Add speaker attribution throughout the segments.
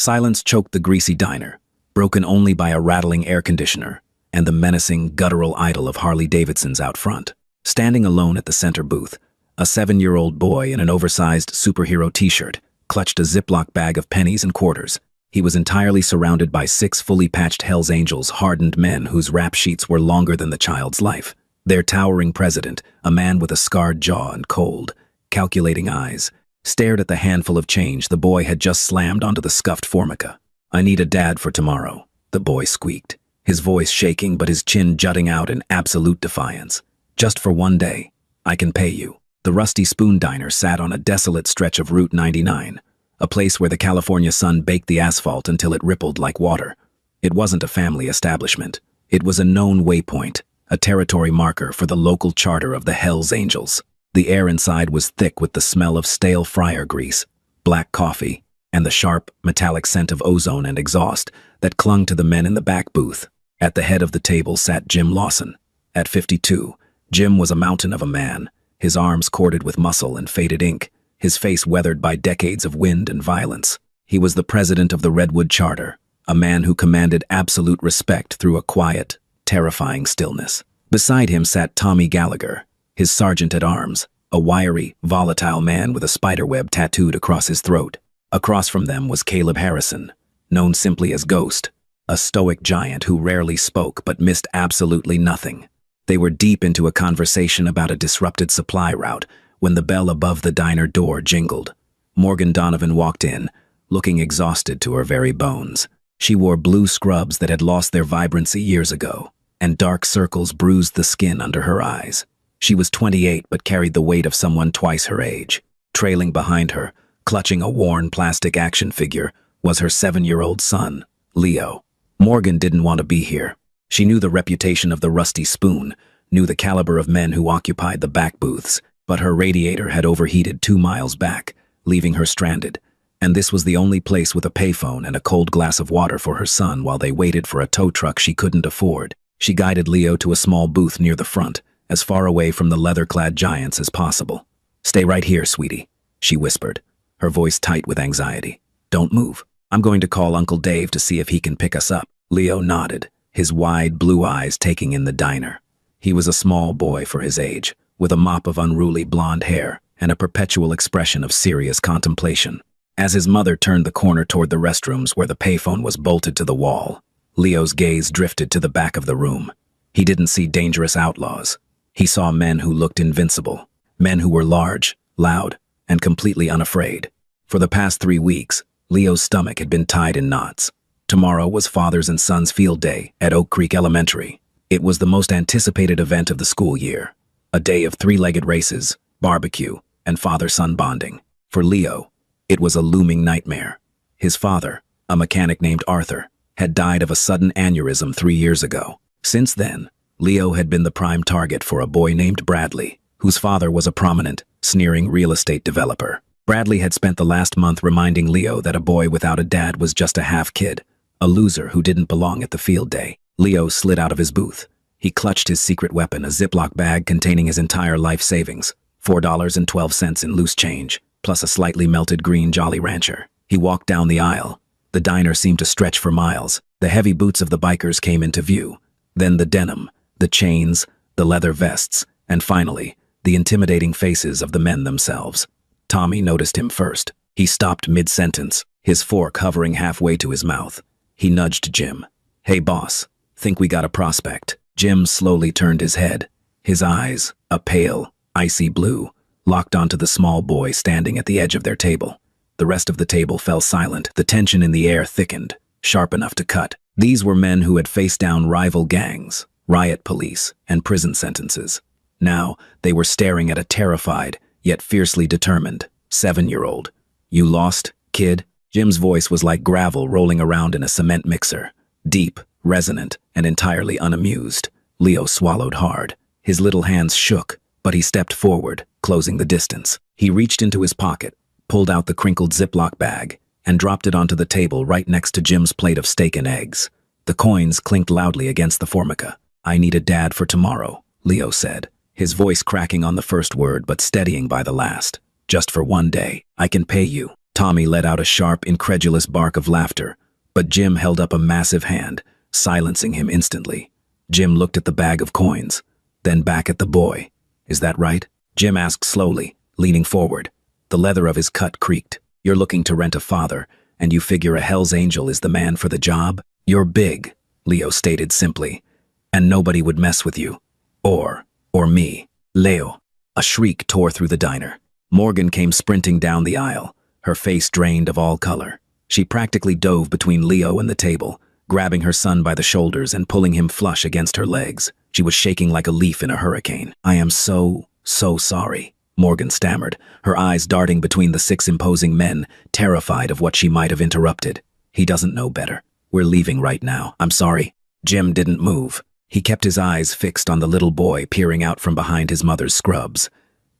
Speaker 1: Silence choked the greasy diner, broken only by a rattling air conditioner and the menacing, guttural idol of Harley-Davidsons out front. Standing alone at the center booth, a 7-year-old boy in an oversized superhero t-shirt clutched a Ziploc bag of pennies and quarters. He was entirely surrounded by 6 fully patched Hells Angels, hardened men whose rap sheets were longer than the child's life. Their towering president, a man with a scarred jaw and cold, calculating eyes, stared at the handful of change the boy had just slammed onto the scuffed formica. "I need a dad for tomorrow," the boy squeaked, his voice shaking but his chin jutting out in absolute defiance. "Just for one day. I can pay you." The Rusty Spoon Diner sat on a desolate stretch of Route 99, a place where the California sun baked the asphalt until it rippled like water. It wasn't a family establishment. It was a known waypoint, a territory marker for the local charter of the Hells Angels. The air inside was thick with the smell of stale fryer grease, black coffee, and the sharp, metallic scent of ozone and exhaust that clung to the men in the back booth. At the head of the table sat Jim Lawson. At 52, Jim was a mountain of a man, his arms corded with muscle and faded ink, his face weathered by decades of wind and violence. He was the president of the Redwood Charter, a man who commanded absolute respect through a quiet, terrifying stillness. Beside him sat Tommy Gallagher, his sergeant-at-arms, a wiry, volatile man with a spiderweb tattooed across his throat. Across from them was Caleb Harrison, known simply as Ghost, a stoic giant who rarely spoke but missed absolutely nothing. They were deep into a conversation about a disrupted supply route when the bell above the diner door jingled. Morgan Donovan walked in, looking exhausted to her very bones. She wore blue scrubs that had lost their vibrancy years ago, and dark circles bruised the skin under her eyes. She was 28 but carried the weight of someone twice her age. Trailing behind her, clutching a worn plastic action figure, was her 7-year-old son, Leo. Morgan didn't want to be here. She knew the reputation of the Rusty Spoon, knew the caliber of men who occupied the back booths, but her radiator had overheated 2 miles back, leaving her stranded. And this was the only place with a payphone and a cold glass of water for her son while they waited for a tow truck she couldn't afford. She guided Leo to a small booth near the front, as far away from the leather-clad giants as possible. "Stay right here, sweetie," she whispered, her voice tight with anxiety. "Don't move. I'm going to call Uncle Dave to see if he can pick us up." Leo nodded, his wide blue eyes taking in the diner. He was a small boy for his age, with a mop of unruly blonde hair and a perpetual expression of serious contemplation. As his mother turned the corner toward the restrooms where the payphone was bolted to the wall, Leo's gaze drifted to the back of the room. He didn't see dangerous outlaws. He saw men who looked invincible, men who were large, loud, and completely unafraid. For the past 3 weeks, Leo's stomach had been tied in knots. Tomorrow was Fathers and Sons Field Day at Oak Creek Elementary. It was the most anticipated event of the school year, a day of 3-legged races, barbecue, and father-son bonding. For Leo, it was a looming nightmare. His father, a mechanic named Arthur, had died of a sudden aneurysm 3 years ago. Since then, Leo had been the prime target for a boy named Bradley, whose father was a prominent, sneering real estate developer. Bradley had spent the last month reminding Leo that a boy without a dad was just a half-kid, a loser who didn't belong at the field day. Leo slid out of his booth. He clutched his secret weapon, a Ziploc bag containing his entire life savings, $4.12 in loose change, plus a slightly melted green Jolly Rancher. He walked down the aisle. The diner seemed to stretch for miles. The heavy boots of the bikers came into view. Then the denim, the chains, the leather vests, and finally, the intimidating faces of the men themselves. Tommy noticed him first. He stopped mid-sentence, his fork hovering halfway to his mouth. He nudged Jim. "Hey, boss, think we got a prospect?" Jim slowly turned his head. His eyes, a pale, icy blue, locked onto the small boy standing at the edge of their table. The rest of the table fell silent. The tension in the air thickened, sharp enough to cut. These were men who had faced down rival gangs, riot police, and prison sentences. Now, they were staring at a terrified, yet fiercely determined, 7-year-old. "You lost, kid?" Jim's voice was like gravel rolling around in a cement mixer, deep, resonant, and entirely unamused. Leo swallowed hard. His little hands shook, but he stepped forward, closing the distance. He reached into his pocket, pulled out the crinkled Ziploc bag, and dropped it onto the table right next to Jim's plate of steak and eggs. The coins clinked loudly against the formica. "I need a dad for tomorrow," Leo said, his voice cracking on the first word but steadying by the last. "Just for one day. I can pay you." Tommy let out a sharp, incredulous bark of laughter, but Jim held up a massive hand, silencing him instantly. Jim looked at the bag of coins, then back at the boy. Is that right? Jim asked slowly, leaning forward. The leather of his cut creaked. You're looking to rent a father, and you figure a Hell's Angel is the man for the job? You're big, Leo stated simply, and nobody would mess with you. Or me. Leo. A shriek tore through the diner. Morgan came sprinting down the aisle, her face drained of all color. She practically dove between Leo and the table, grabbing her son by the shoulders and pulling him flush against her legs. She was shaking like a leaf in a hurricane. I am so sorry, Morgan stammered, her eyes darting between the 6 imposing men, terrified of what she might have interrupted. He doesn't know better. We're leaving right now. I'm sorry. Jim didn't move. He kept his eyes fixed on the little boy peering out from behind his mother's scrubs.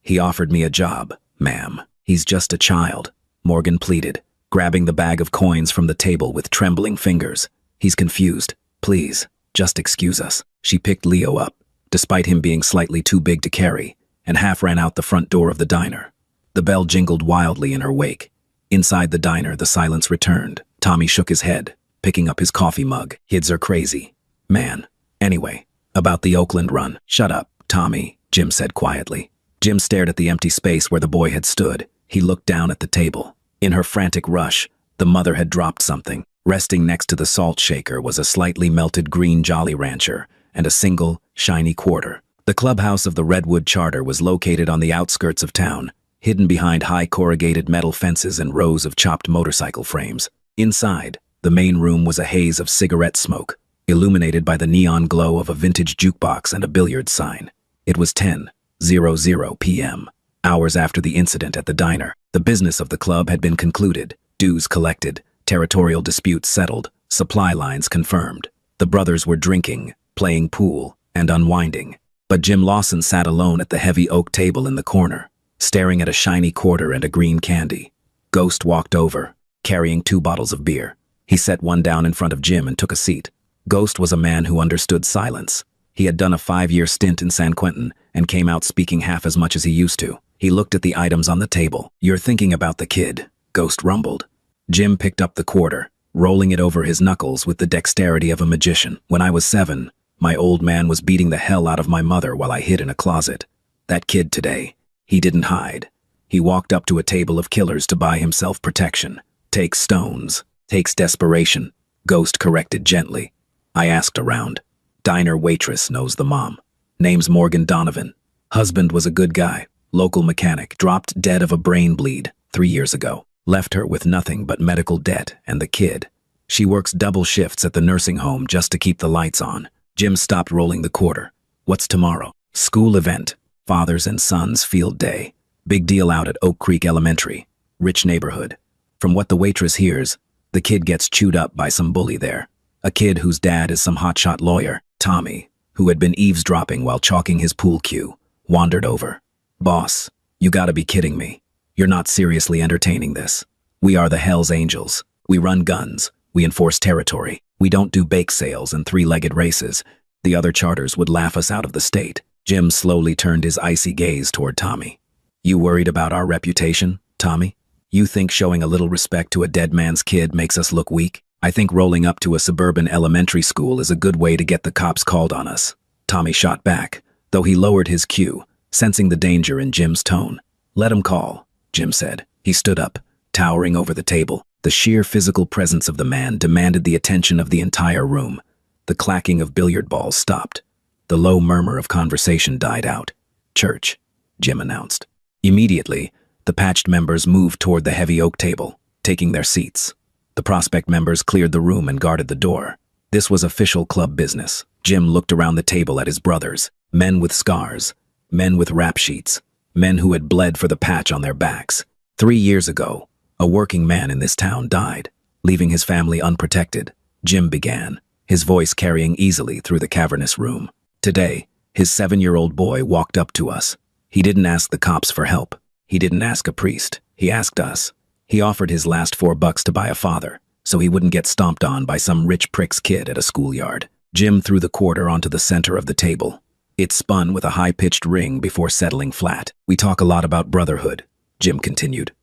Speaker 1: He offered me a job, ma'am. He's just a child, Morgan pleaded, grabbing the bag of coins from the table with trembling fingers. He's confused. Please, just excuse us. She picked Leo up, despite him being slightly too big to carry, and half ran out the front door of the diner. The bell jingled wildly in her wake. Inside the diner, the silence returned. Tommy shook his head, picking up his coffee mug. Kids are crazy. Man. Anyway, about the Oakland run. Shut up, Tommy, Jim said quietly. Jim stared at the empty space where the boy had stood. He looked down at the table. In her frantic rush, the mother had dropped something. Resting next to the salt shaker was a slightly melted green Jolly Rancher and a single, shiny quarter. The clubhouse of the Redwood Charter was located on the outskirts of town, hidden behind high corrugated metal fences and rows of chopped motorcycle frames. Inside, the main room was a haze of cigarette smoke, illuminated by the neon glow of a vintage jukebox and a billiards sign. It was 10:00 p.m., hours after the incident at the diner. The business of the club had been concluded, dues collected, territorial disputes settled, supply lines confirmed. The brothers were drinking, playing pool, and unwinding. But Jim Lawson sat alone at the heavy oak table in the corner, staring at a shiny quarter and a green candy. Ghost walked over, carrying 2 bottles of beer. He set one down in front of Jim and took a seat. Ghost was a man who understood silence. He had done a 5-year stint in San Quentin and came out speaking half as much as he used to. He looked at the items on the table. You're thinking about the kid, Ghost rumbled. Jim picked up the quarter, rolling it over his knuckles with the dexterity of a magician. When I was 7, my old man was beating the hell out of my mother while I hid in a closet. That kid today, he didn't hide. He walked up to a table of killers to buy himself protection. Takes stones. Takes desperation, Ghost corrected gently. I asked around. Diner waitress knows the mom. Name's Morgan Donovan. Husband was a good guy, local mechanic, dropped dead of a brain bleed 3 years ago. Left her with nothing but medical debt and the kid. She works double shifts at the nursing home just to keep the lights on. Jim stopped rolling the quarter. What's tomorrow? School event. Fathers and sons field day. Big deal out at Oak Creek Elementary. Rich neighborhood. From what the waitress hears, the kid gets chewed up by some bully there. A kid whose dad is some hotshot lawyer. Tommy, who had been eavesdropping while chalking his pool cue, wandered over. Boss, you gotta be kidding me. You're not seriously entertaining this. We are the Hells Angels. We run guns. We enforce territory. We don't do bake sales and 3-legged races. The other charters would laugh us out of the state. Jim slowly turned his icy gaze toward Tommy. You worried about our reputation, Tommy? You think showing a little respect to a dead man's kid makes us look weak? I think rolling up to a suburban elementary school is a good way to get the cops called on us. Tommy shot back, though he lowered his cue, sensing the danger in Jim's tone. Let him call, Jim said. He stood up, towering over the table. The sheer physical presence of the man demanded the attention of the entire room. The clacking of billiard balls stopped. The low murmur of conversation died out. Church, Jim announced. Immediately, the patched members moved toward the heavy oak table, taking their seats. The prospect members cleared the room and guarded the door. This was official club business. Jim looked around the table at his brothers, men with scars, men with rap sheets, men who had bled for the patch on their backs. 3 years ago, a working man in this town died, leaving his family unprotected. Jim began, his voice carrying easily through the cavernous room. Today, his 7-year-old boy walked up to us. He didn't ask the cops for help. He didn't ask a priest. He asked us. He offered his last $4 to buy a father, so he wouldn't get stomped on by some rich prick's kid at a schoolyard. Jim threw the quarter onto the center of the table. It spun with a high-pitched ring before settling flat. We talk a lot about brotherhood, Jim continued.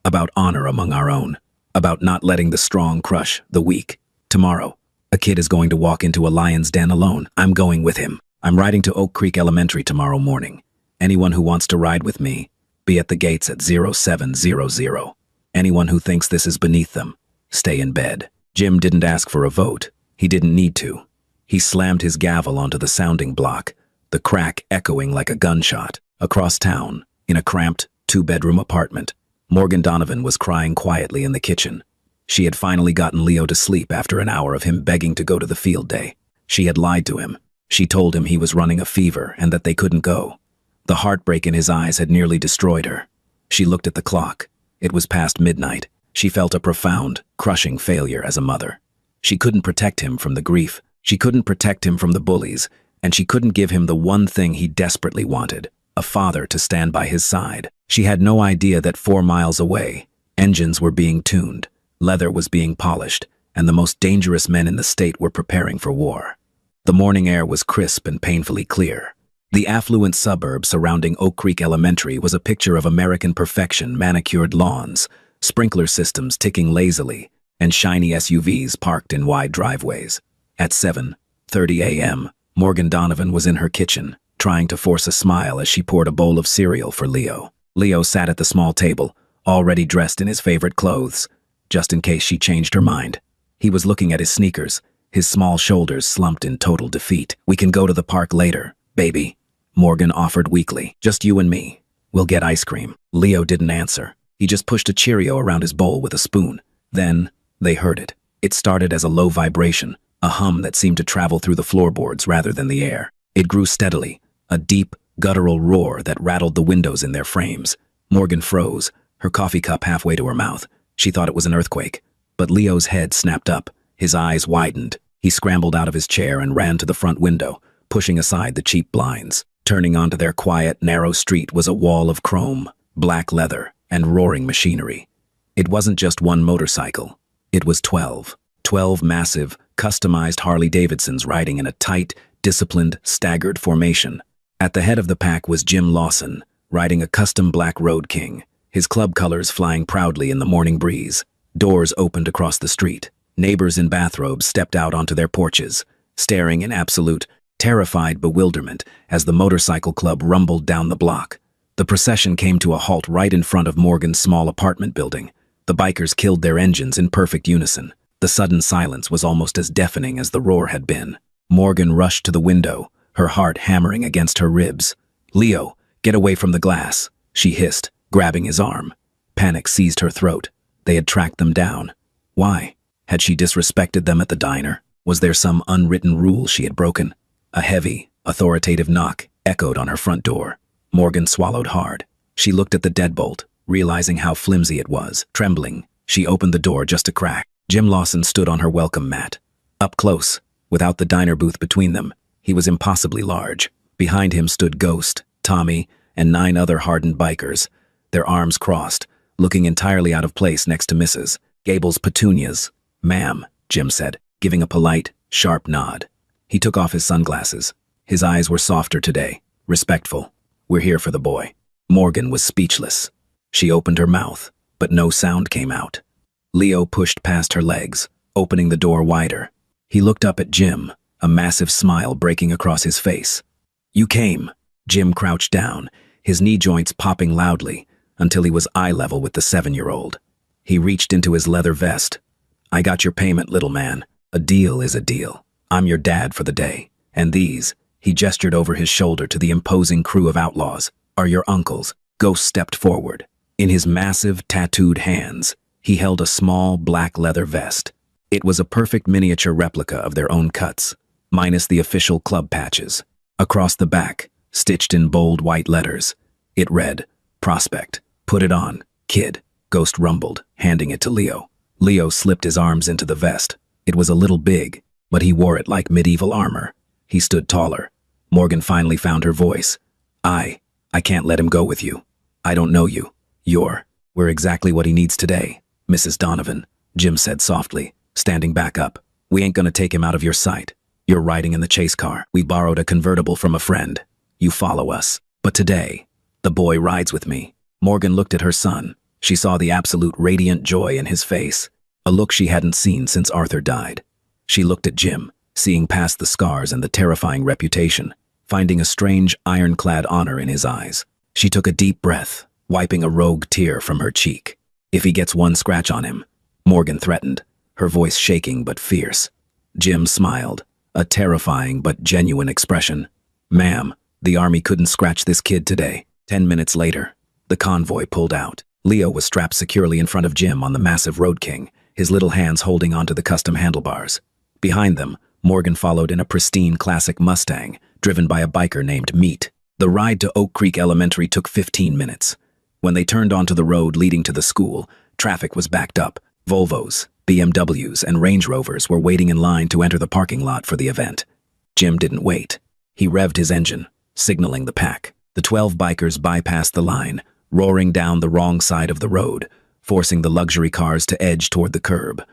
Speaker 1: about honor among our own, about not letting the strong crush the weak. Tomorrow, a kid is going to walk into a lion's den alone. I'm going with him. I'm riding to Oak Creek Elementary tomorrow morning. Anyone who wants to ride with me, be at the gates at 0700. Anyone who thinks this is beneath them, stay in bed. Jim didn't ask for a vote. He didn't need to. He slammed his gavel onto the sounding block, the crack echoing like a gunshot. Across town, in a cramped, two-bedroom apartment, Morgan Donovan was crying quietly in the kitchen. She had finally gotten Leo to sleep after an hour of him begging to go to the field day. She had lied to him. She told him he was running a fever and that they couldn't go. The heartbreak in his eyes had nearly destroyed her. She looked at the clock. It was past midnight. She felt a profound, crushing failure as a mother. She couldn't protect him from the grief. She couldn't protect him from the bullies, and she couldn't give him the one thing he desperately wanted, a father to stand by his side. She had no idea that 4 miles away, engines were being tuned, leather was being polished, and the most dangerous men in the state were preparing for war. The morning air was crisp and painfully clear. The affluent suburb surrounding Oak Creek Elementary was a picture of American perfection: manicured lawns, sprinkler systems ticking lazily, and shiny SUVs parked in wide driveways. At 7:30 a.m., Morgan Donovan was in her kitchen, trying to force a smile as she poured a bowl of cereal for Leo. Leo sat at the small table, already dressed in his favorite clothes, just in case she changed her mind. He was looking at his sneakers, his small shoulders slumped in total defeat. "We can go to the park later, baby," Morgan offered weakly. "Just you and me. We'll get ice cream." Leo didn't answer. He just pushed a Cheerio around his bowl with a spoon. Then, they heard it. It started as a low vibration, a hum that seemed to travel through the floorboards rather than the air. It grew steadily, a deep, guttural roar that rattled the windows in their frames. Morgan froze, her coffee cup halfway to her mouth. She thought it was an earthquake. But Leo's head snapped up, his eyes widened. He scrambled out of his chair and ran to the front window, pushing aside the cheap blinds. Turning onto their quiet, narrow street was a wall of chrome, black leather, and roaring machinery. It wasn't just one motorcycle. It was 12. 12 massive, customized Harley-Davidsons riding in a tight, disciplined, staggered formation. At the head of the pack was Jim Lawson, riding a custom black Road King, his club colors flying proudly in the morning breeze. Doors opened across the street. Neighbors in bathrobes stepped out onto their porches, staring in absolute, terrified bewilderment as the motorcycle club rumbled down the block. The procession came to a halt right in front of Morgan's small apartment building. The bikers killed their engines in perfect unison. The sudden silence was almost as deafening as the roar had been. Morgan rushed to the window, her heart hammering against her ribs. "Leo, get away from the glass," she hissed, grabbing his arm. Panic seized her throat. They had tracked them down. Why? Had she disrespected them at the diner? Was there some unwritten rule she had broken? A heavy, authoritative knock echoed on her front door. Morgan swallowed hard. She looked at the deadbolt, realizing how flimsy it was. Trembling, she opened the door just a crack. Jim Lawson stood on her welcome mat. Up close, without the diner booth between them, he was impossibly large. Behind him stood Ghost, Tommy, and 9 other hardened bikers, their arms crossed, looking entirely out of place next to Mrs. Gable's petunias. "Ma'am," Jim said, giving a polite, sharp nod. He took off his sunglasses. His eyes were softer today, respectful. "We're here for the boy." Morgan was speechless. She opened her mouth, but no sound came out. Leo pushed past her legs, opening the door wider. He looked up at Jim, a massive smile breaking across his face. "You came." Jim crouched down, his knee joints popping loudly, until he was eye level with the 7-year-old. He reached into his leather vest. "I got your payment, little man. A deal is a deal. I'm your dad for the day. And these," he gestured over his shoulder to the imposing crew of outlaws, "are your uncles." Ghost stepped forward. In his massive, tattooed hands, he held a small, black leather vest. It was a perfect miniature replica of their own cuts, minus the official club patches. Across the back, stitched in bold white letters, it read, "Prospect. Put it on, kid," Ghost rumbled, handing it to Leo. Leo slipped his arms into the vest. It was a little big, but he wore it like medieval armor. He stood taller. Morgan finally found her voice. I can't let him go with you. I don't know you. We're exactly what he needs today, Mrs. Donovan," Jim said softly, standing back up. "We ain't gonna take him out of your sight. You're riding in the chase car. We borrowed a convertible from a friend. You follow us. But today, the boy rides with me." Morgan looked at her son, She saw the absolute radiant joy in his face, a look she hadn't seen since Arthur died. She looked at Jim, seeing past the scars and the terrifying reputation, finding a strange, ironclad honor in his eyes. She took a deep breath, wiping a rogue tear from her cheek. "If he gets one scratch on him," Morgan threatened, her voice shaking but fierce. Jim smiled, a terrifying but genuine expression. "Ma'am, the army couldn't scratch this kid today." 10 minutes later, the convoy pulled out. Leo was strapped securely in front of Jim on the massive Road King, his little hands holding onto the custom handlebars. Behind them, Morgan followed in a pristine classic Mustang, driven by a biker named Meat. The ride to Oak Creek Elementary took 15 minutes. When they turned onto the road leading to the school, traffic was backed up. Volvos, BMWs, and Range Rovers were waiting in line to enter the parking lot for the event. Jim didn't wait. He revved his engine, signaling the pack. The 12 bikers bypassed the line, roaring down the wrong side of the road, forcing the luxury cars to edge toward the curb.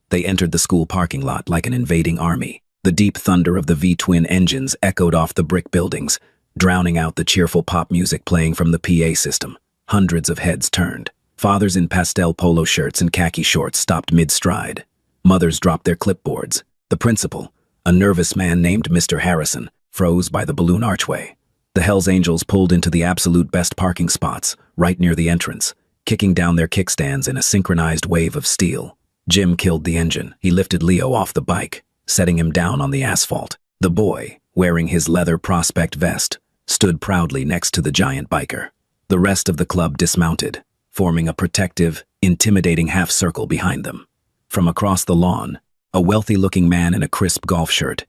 Speaker 1: They entered the school parking lot like an invading army. The deep thunder of the V-twin engines echoed off the brick buildings, drowning out the cheerful pop music playing from the PA system. Hundreds of heads turned. Fathers in pastel polo shirts and khaki shorts stopped mid-stride. Mothers dropped their clipboards. The principal, a nervous man named Mr. Harrison, froze by the balloon archway. The Hells Angels pulled into the absolute best parking spots, right near the entrance, kicking down their kickstands in a synchronized wave of steel. Jim killed the engine. He lifted Leo off the bike, setting him down on the asphalt. The boy, wearing his leather prospect vest, stood proudly next to the giant biker. The rest of the club dismounted, forming a protective, intimidating half-circle behind them. From across the lawn, a wealthy-looking man in a crisp golf shirt,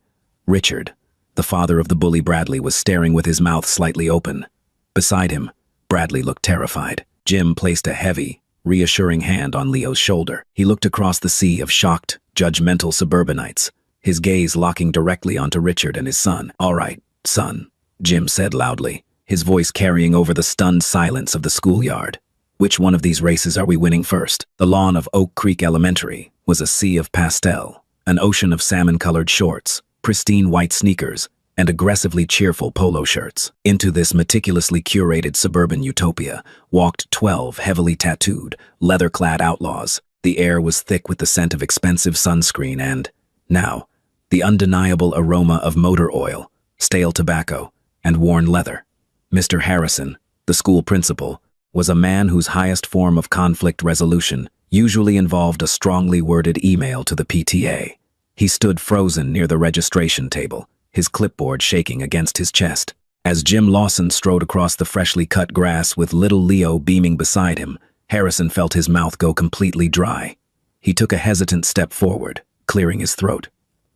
Speaker 1: Richard, the father of the bully Bradley, was staring with his mouth slightly open. Beside him, Bradley looked terrified. Jim placed a heavy, reassuring hand on Leo's shoulder. He looked across the sea of shocked, judgmental suburbanites, his gaze locking directly onto Richard and his son. "All right, son," Jim said loudly, his voice carrying over the stunned silence of the schoolyard. "Which one of these races are we winning first?" The lawn of Oak Creek Elementary was a sea of pastel, an ocean of salmon-colored shorts, pristine white sneakers, and aggressively cheerful polo shirts. Into this meticulously curated suburban utopia walked 12 heavily tattooed, leather-clad outlaws. The air was thick with the scent of expensive sunscreen and, now, the undeniable aroma of motor oil, stale tobacco, and worn leather. Mr. Harrison, the school principal, was a man whose highest form of conflict resolution usually involved a strongly worded email to the PTA. He stood frozen near the registration table, his clipboard shaking against his chest. As Jim Lawson strode across the freshly cut grass with little Leo beaming beside him, Harrison felt his mouth go completely dry. He took a hesitant step forward, clearing his throat.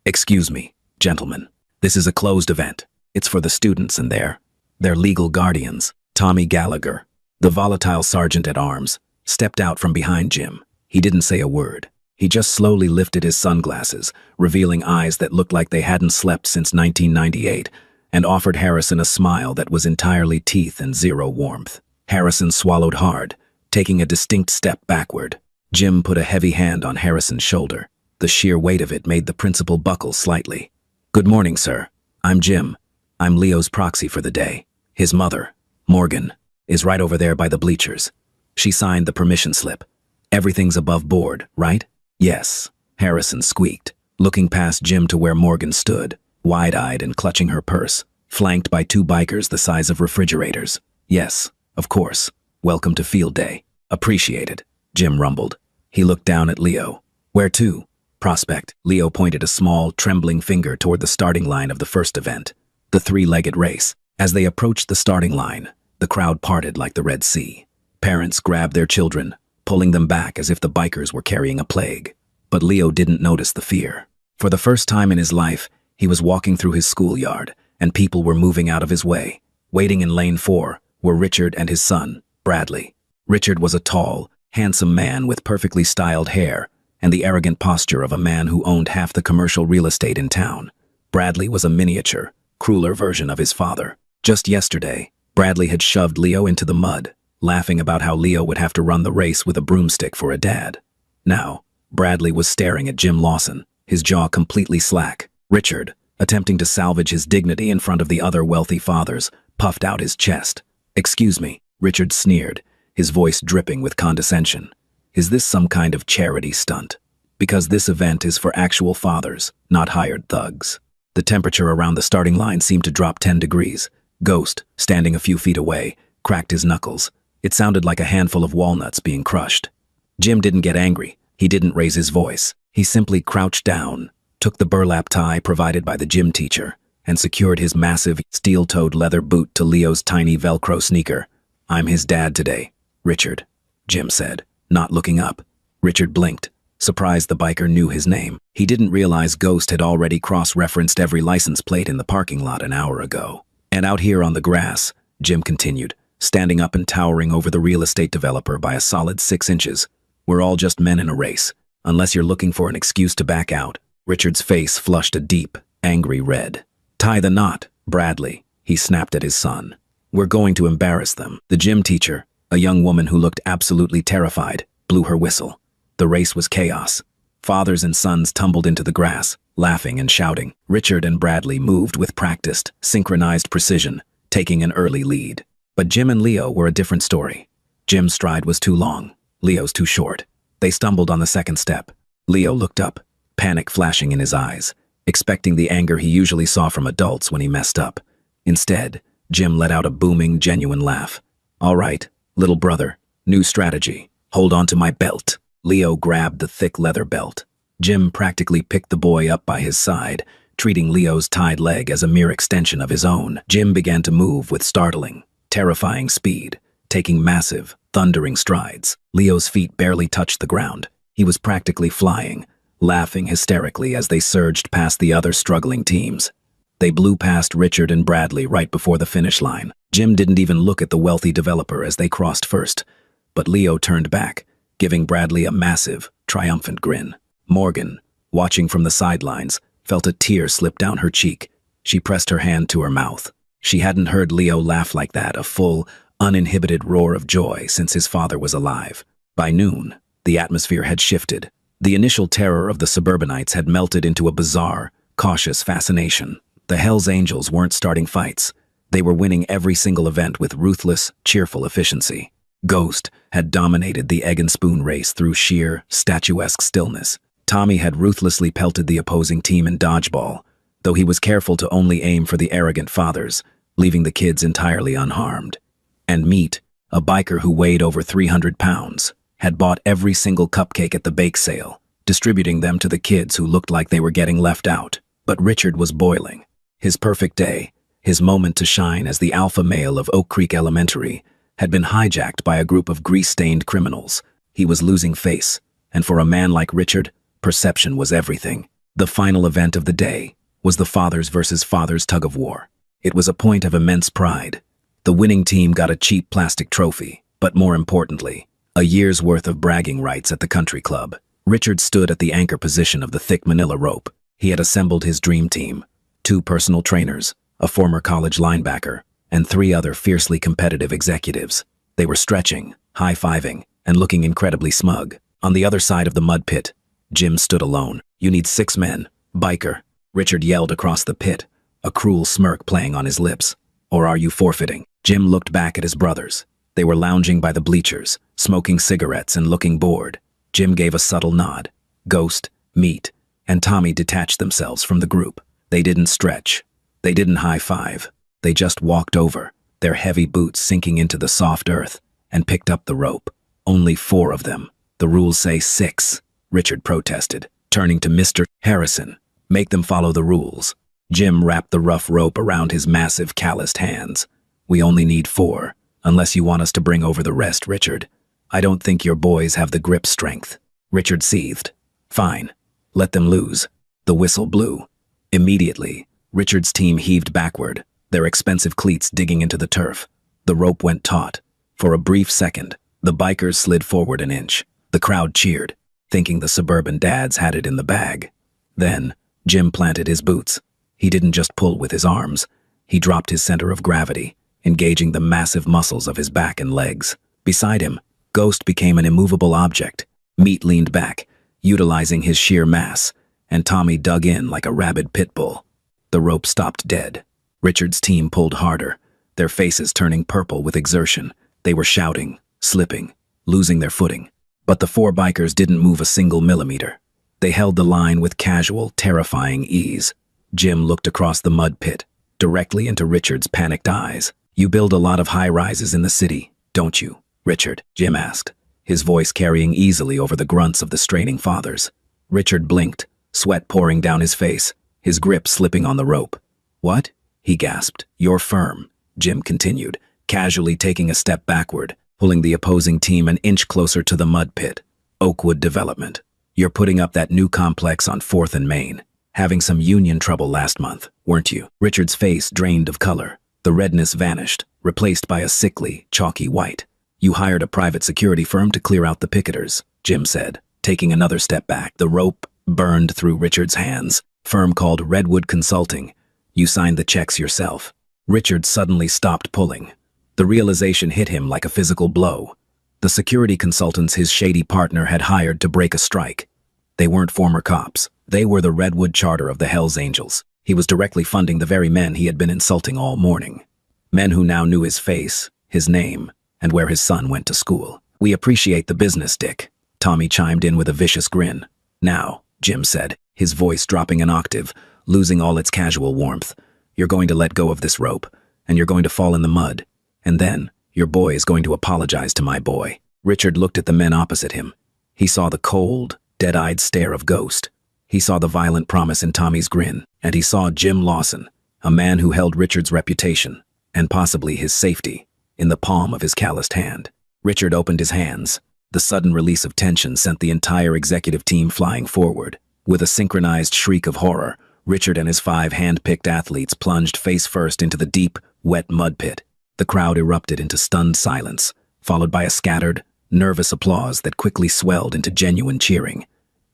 Speaker 1: "Excuse me, gentlemen. This is a closed event. It's for the students and their legal guardians." Tommy Gallagher, the volatile sergeant-at-arms, stepped out from behind Jim. He didn't say a word. He just slowly lifted his sunglasses, revealing eyes that looked like they hadn't slept since 1998, and offered Harrison a smile that was entirely teeth and zero warmth. Harrison swallowed hard, taking a distinct step backward. Jim put a heavy hand on Harrison's shoulder. The sheer weight of it made the principal buckle slightly. "Good morning, sir. I'm Jim. I'm Leo's proxy for the day. His mother, Morgan, is right over there by the bleachers." She signed the permission slip. "Everything's above board, right?" "Yes," Harrison squeaked, looking past Jim to where Morgan stood, wide-eyed and clutching her purse, flanked by 2 bikers the size of refrigerators. "Yes, of course. Welcome to field day." "Appreciated," Jim rumbled. He looked down at Leo. "Where to?" "Prospect." Leo pointed a small, trembling finger toward the starting line of the first event, the 3-legged race. As they approached the starting line, the crowd parted like the Red Sea. Parents grabbed their children, pulling them back as if the bikers were carrying a plague. But Leo didn't notice the fear. For the first time in his life, he was walking through his schoolyard, and people were moving out of his way. Waiting in lane 4 were Richard and his son, Bradley. Richard was a tall, handsome man with perfectly styled hair and the arrogant posture of a man who owned half the commercial real estate in town. Bradley was a miniature, crueler version of his father. Just yesterday, Bradley had shoved Leo into the mud, laughing about how Leo would have to run the race with a broomstick for a dad. Now, Bradley was staring at Jim Lawson, his jaw completely slack. Richard, attempting to salvage his dignity in front of the other wealthy fathers, puffed out his chest. "Excuse me," Richard sneered, his voice dripping with condescension. "Is this some kind of charity stunt? Because this event is for actual fathers, not hired thugs." The temperature around the starting line seemed to drop 10 degrees. Ghost, standing a few feet away, cracked his knuckles. It sounded like a handful of walnuts being crushed. Jim didn't get angry. He didn't raise his voice. He simply crouched down, took the burlap tie provided by the gym teacher, and secured his massive, steel-toed leather boot to Leo's tiny Velcro sneaker. "I'm his dad today, Richard," Jim said, not looking up. Richard blinked, surprised the biker knew his name. He didn't realize Ghost had already cross-referenced every license plate in the parking lot an hour ago. "And out here on the grass," Jim continued, standing up and towering over the real estate developer by a solid 6 inches. "We're all just men in a race, unless you're looking for an excuse to back out." Richard's face flushed a deep, angry red. "Tie the knot, Bradley," he snapped at his son. "We're going to embarrass them." The gym teacher, a young woman who looked absolutely terrified, blew her whistle. The race was chaos. Fathers and sons tumbled into the grass, laughing and shouting. Richard and Bradley moved with practiced, synchronized precision, taking an early lead. But Jim and Leo were a different story. Jim's stride was too long, Leo's too short. They stumbled on the second step. Leo looked up, panic flashing in his eyes, expecting the anger he usually saw from adults when he messed up. Instead, Jim let out a booming, genuine laugh. "All right, little brother, new strategy. Hold on to my belt." Leo grabbed the thick leather belt. Jim practically picked the boy up by his side, treating Leo's tied leg as a mere extension of his own. Jim began to move with startling, terrifying speed, taking massive, thundering strides. Leo's feet barely touched the ground. He was practically flying, laughing hysterically as they surged past the other struggling teams. They blew past Richard and Bradley right before the finish line. Jim didn't even look at the wealthy developer as they crossed first, but Leo turned back, giving Bradley a massive, triumphant grin. Morgan, watching from the sidelines, felt a tear slip down her cheek. She pressed her hand to her mouth. She hadn't heard Leo laugh like that, a full, uninhibited roar of joy since his father was alive. By noon, the atmosphere had shifted. The initial terror of the suburbanites had melted into a bizarre, cautious fascination. The Hells Angels weren't starting fights. They were winning every single event with ruthless, cheerful efficiency. Ghost had dominated the egg and spoon race through sheer, statuesque stillness. Tommy had ruthlessly pelted the opposing team in dodgeball, though he was careful to only aim for the arrogant fathers, leaving the kids entirely unharmed. And Meat, a biker who weighed over 300 pounds, had bought every single cupcake at the bake sale, distributing them to the kids who looked like they were getting left out. But Richard was boiling. His perfect day, his moment to shine as the alpha male of Oak Creek Elementary, had been hijacked by a group of grease-stained criminals. He was losing face, and for a man like Richard, perception was everything. The final event of the day was the fathers versus fathers tug-of-war. It was a point of immense pride. The winning team got a cheap plastic trophy, but more importantly, a year's worth of bragging rights at the country club. Richard stood at the anchor position of the thick manila rope. He had assembled his dream team: 2 personal trainers, a former college linebacker, and 3 other fiercely competitive executives. They were stretching, high-fiving, and looking incredibly smug. On the other side of the mud pit, Jim stood alone. "You need 6 men, biker," Richard yelled across the pit, a cruel smirk playing on his lips. "Or are you forfeiting?" Jim looked back at his brothers. They were lounging by the bleachers, smoking cigarettes and looking bored. Jim gave a subtle nod. Ghost, Meat, and Tommy detached themselves from the group. They didn't stretch. They didn't high-five. They just walked over, their heavy boots sinking into the soft earth, and picked up the rope. "Only 4 of them. The rules say 6, Richard protested, turning to Mr. Harrison. "Make them follow the rules." Jim wrapped the rough rope around his massive, calloused hands. "We only need 4, unless you want us to bring over the rest, Richard. I don't think your boys have the grip strength." Richard seethed. "Fine. Let them lose." The whistle blew. Immediately, Richard's team heaved backward, their expensive cleats digging into the turf. The rope went taut. For a brief second, the bikers slid forward an inch. The crowd cheered, thinking the suburban dads had it in the bag. Then, Jim planted his boots. He didn't just pull with his arms. He dropped his center of gravity, engaging the massive muscles of his back and legs. Beside him, Ghost became an immovable object. Meat leaned back, utilizing his sheer mass, and Tommy dug in like a rabid pit bull. The rope stopped dead. Richard's team pulled harder, their faces turning purple with exertion. They were shouting, slipping, losing their footing. But the four bikers didn't move a single millimeter. They held the line with casual, terrifying ease. Jim looked across the mud pit, directly into Richard's panicked eyes. "You build a lot of high-rises in the city, don't you, Richard?" Jim asked, his voice carrying easily over the grunts of the straining fathers. Richard blinked, sweat pouring down his face, his grip slipping on the rope. "What?" he gasped. "You're firm," Jim continued, casually taking a step backward, pulling the opposing team an inch closer to the mud pit. "Oakwood Development. You're putting up that new complex on 4th and Main. Having some union trouble last month, weren't you?" Richard's face drained of color. The redness vanished, replaced by a sickly, chalky white. "You hired a private security firm to clear out the picketers," Jim said, taking another step back. The rope burned through Richard's hands. "Firm called Redwood Consulting. You signed the checks yourself." Richard suddenly stopped pulling. The realization hit him like a physical blow. The security consultants his shady partner had hired to break a strike. They weren't former cops. They were the Redwood charter of the Hells Angels. He was directly funding the very men he had been insulting all morning. Men who now knew his face, his name, and where his son went to school. "We appreciate the business, Dick," Tommy chimed in with a vicious grin. "Now," Jim said, his voice dropping an octave, losing all its casual warmth, "you're going to let go of this rope, and you're going to fall in the mud. And then, your boy is going to apologize to my boy." Richard looked at the men opposite him. He saw the cold, dead-eyed stare of Ghost. He saw the violent promise in Tommy's grin, and he saw Jim Lawson, a man who held Richard's reputation, and possibly his safety, in the palm of his calloused hand. Richard opened his hands. The sudden release of tension sent the entire executive team flying forward. With a synchronized shriek of horror, Richard and his 5 hand-picked athletes plunged face-first into the deep, wet mud pit. The crowd erupted into stunned silence, followed by a scattered, nervous applause that quickly swelled into genuine cheering.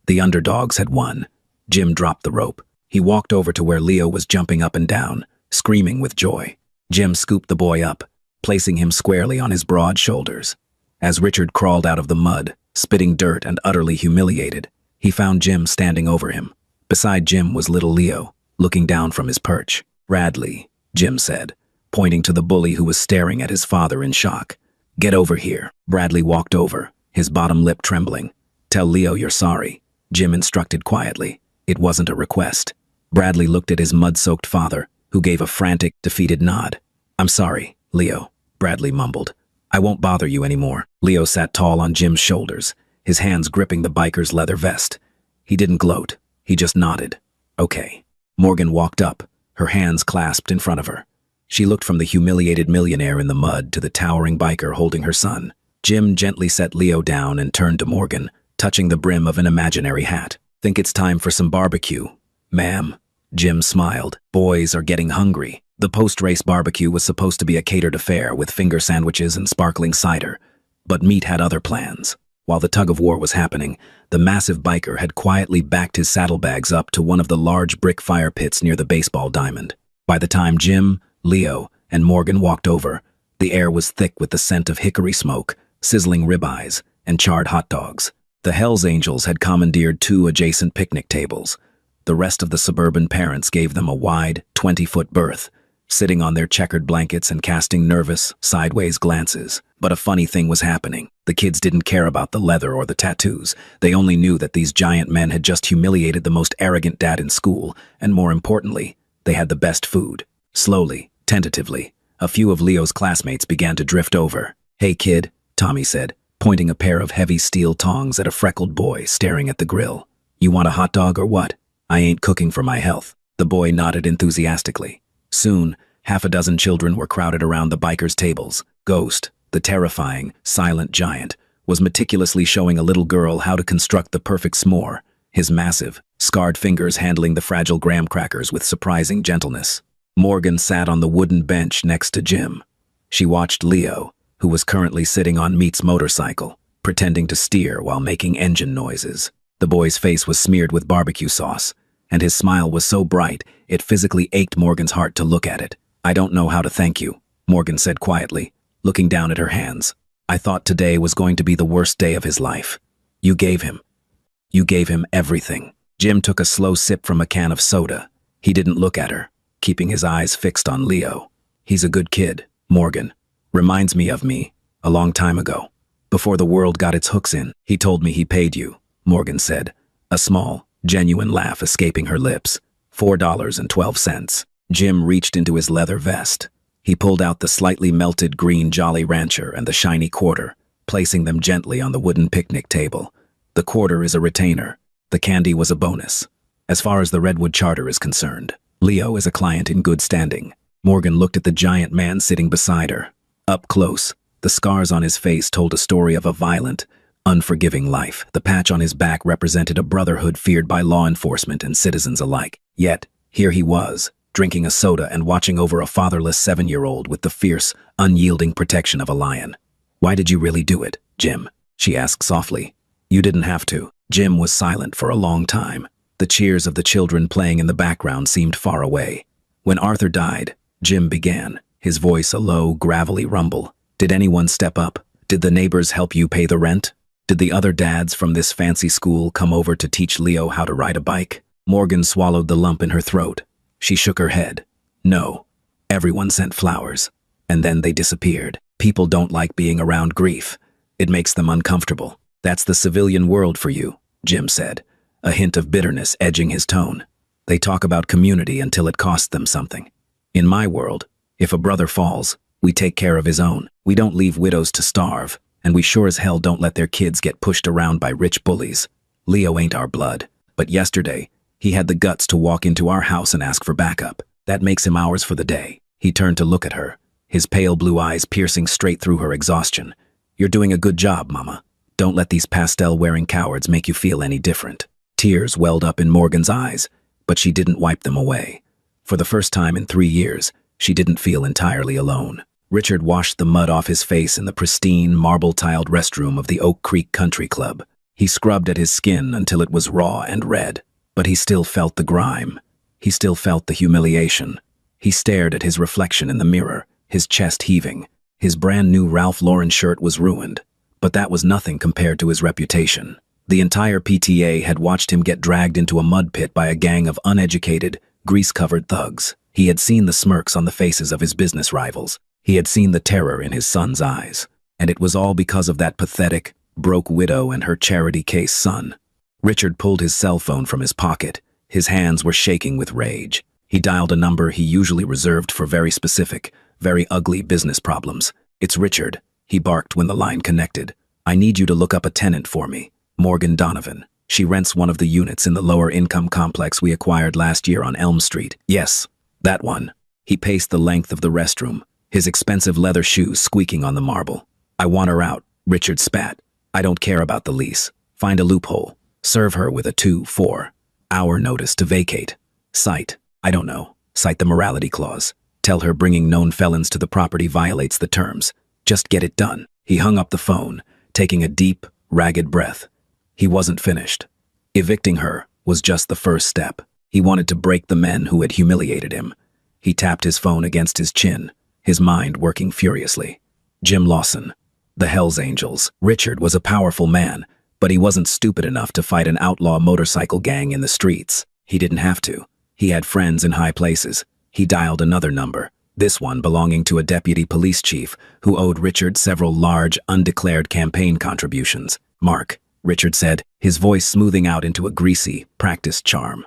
Speaker 1: The underdogs had won. Jim dropped the rope. He walked over to where Leo was jumping up and down, screaming with joy. Jim scooped the boy up, placing him squarely on his broad shoulders. As Richard crawled out of the mud, spitting dirt and utterly humiliated, he found Jim standing over him. Beside Jim was little Leo, looking down from his perch. "Bradley," Jim said, pointing to the bully who was staring at his father in shock. "Get over here." Bradley walked over, his bottom lip trembling. "Tell Leo you're sorry," Jim instructed quietly. It wasn't a request. Bradley looked at his mud-soaked father, who gave a frantic, defeated nod. "I'm sorry, Leo," Bradley mumbled. "I won't bother you anymore." Leo sat tall on Jim's shoulders, his hands gripping the biker's leather vest. He didn't gloat. He just nodded. "Okay." Morgan walked up, her hands clasped in front of her. She looked from the humiliated millionaire in the mud to the towering biker holding her son. Jim gently set Leo down and turned to Morgan, touching the brim of an imaginary hat. "Think it's time for some barbecue, ma'am?" Jim smiled. "Boys are getting hungry." The post-race barbecue was supposed to be a catered affair with finger sandwiches and sparkling cider, but Meat had other plans. While the tug-of-war was happening, the massive biker had quietly backed his saddlebags up to one of the large brick fire pits near the baseball diamond. By the time Jim, Leo, and Morgan walked over, the air was thick with the scent of hickory smoke, sizzling ribeyes, and charred hot dogs. The Hells Angels had commandeered 2 adjacent picnic tables. The rest of the suburban parents gave them a wide, 20-foot berth, sitting on their checkered blankets and casting nervous, sideways glances. But a funny thing was happening. The kids didn't care about the leather or the tattoos. They only knew that these giant men had just humiliated the most arrogant dad in school, and more importantly, they had the best food. Slowly, tentatively, a few of Leo's classmates began to drift over. "Hey kid," Tommy said, pointing a pair of heavy steel tongs at a freckled boy staring at the grill. "You want a hot dog or what? I ain't cooking for my health." The boy nodded enthusiastically. Soon, 6 children were crowded around the bikers' tables. Ghost, the terrifying, silent giant, was meticulously showing a little girl how to construct the perfect s'more, his massive, scarred fingers handling the fragile graham crackers with surprising gentleness. Morgan sat on the wooden bench next to Jim. She watched Leo, who was currently sitting on Meat's motorcycle, pretending to steer while making engine noises. The boy's face was smeared with barbecue sauce, and his smile was so bright it physically ached Morgan's heart to look at it. "I don't know how to thank you," Morgan said quietly, looking down at her hands. "I thought today was going to be the worst day of his life. You gave him everything." Jim took a slow sip from a can of soda. He didn't look at her, keeping his eyes fixed on Leo. "He's a good kid, Morgan. Reminds me of me, a long time ago." before the world got its hooks in. He told me he paid you, Morgan said, a small, genuine laugh escaping her lips. $4.12. Jim reached into his leather vest. He pulled out the slightly melted green Jolly Rancher and the shiny quarter, placing them gently on the wooden picnic table. The quarter is a retainer. The candy was a bonus. As far as the Redwood Charter is concerned, Leo is a client in good standing. Morgan looked at the giant man sitting beside her. Up close, the scars on his face told a story of a violent, unforgiving life. The patch on his back represented a brotherhood feared by law enforcement and citizens alike. Yet, here he was, drinking a soda and watching over a fatherless 7-year-old with the fierce, unyielding protection of a lion. "Why did you really do it, Jim?" she asked softly. "You didn't have to." Jim was silent for a long time. The cheers of the children playing in the background seemed far away. When Arthur died, Jim began, his voice a low, gravelly rumble. "Did anyone step up? Did the neighbors help you pay the rent? Did the other dads from this fancy school come over to teach Leo how to ride a bike?" Morgan swallowed the lump in her throat. She shook her head. "No. Everyone sent flowers. And then they disappeared. People don't like being around grief. It makes them uncomfortable. That's the civilian world for you," Jim said, a hint of bitterness edging his tone. "They talk about community until it costs them something. In my world, if a brother falls, we take care of his own. We don't leave widows to starve, and we sure as hell don't let their kids get pushed around by rich bullies. Leo ain't our blood, but yesterday, he had the guts to walk into our house and ask for backup. That makes him ours for the day." He turned to look at her, his pale blue eyes piercing straight through her exhaustion. "You're doing a good job, Mama. Don't let these pastel-wearing cowards make you feel any different." Tears welled up in Morgan's eyes, but she didn't wipe them away. For the first time in 3 years, she didn't feel entirely alone. Richard washed the mud off his face in the pristine, marble-tiled restroom of the Oak Creek Country Club. He scrubbed at his skin until it was raw and red, but he still felt the grime. He still felt the humiliation. He stared at his reflection in the mirror, his chest heaving. His brand-new Ralph Lauren shirt was ruined, but that was nothing compared to his reputation. The entire PTA had watched him get dragged into a mud pit by a gang of uneducated, grease-covered thugs. He had seen the smirks on the faces of his business rivals. He had seen the terror in his son's eyes. And it was all because of that pathetic, broke widow and her charity case son. Richard pulled his cell phone from his pocket. His hands were shaking with rage. He dialed a number he usually reserved for very specific, very ugly business problems. "It's Richard," he barked when the line connected. "I need you to look up a tenant for me. Morgan Donovan. She rents one of the units in the lower-income complex we acquired last year on Elm Street." "Yes, that one." He paced the length of the restroom, his expensive leather shoes squeaking on the marble. "I want her out," Richard spat. "I don't care about the lease. Find a loophole. Serve her with a 2-4-hour notice to vacate. Cite the morality clause. Tell her bringing known felons to the property violates the terms. Just get it done." He hung up the phone, taking a deep, ragged breath. He wasn't finished. Evicting her was just the first step. He wanted to break the men who had humiliated him. He tapped his phone against his chin, his mind working furiously. Jim Lawson. The Hells Angels. Richard was a powerful man, but he wasn't stupid enough to fight an outlaw motorcycle gang in the streets. He didn't have to. He had friends in high places. He dialed another number, this one belonging to a deputy police chief who owed Richard several large, undeclared campaign contributions. "Mark," Richard said, his voice smoothing out into a greasy, practiced charm.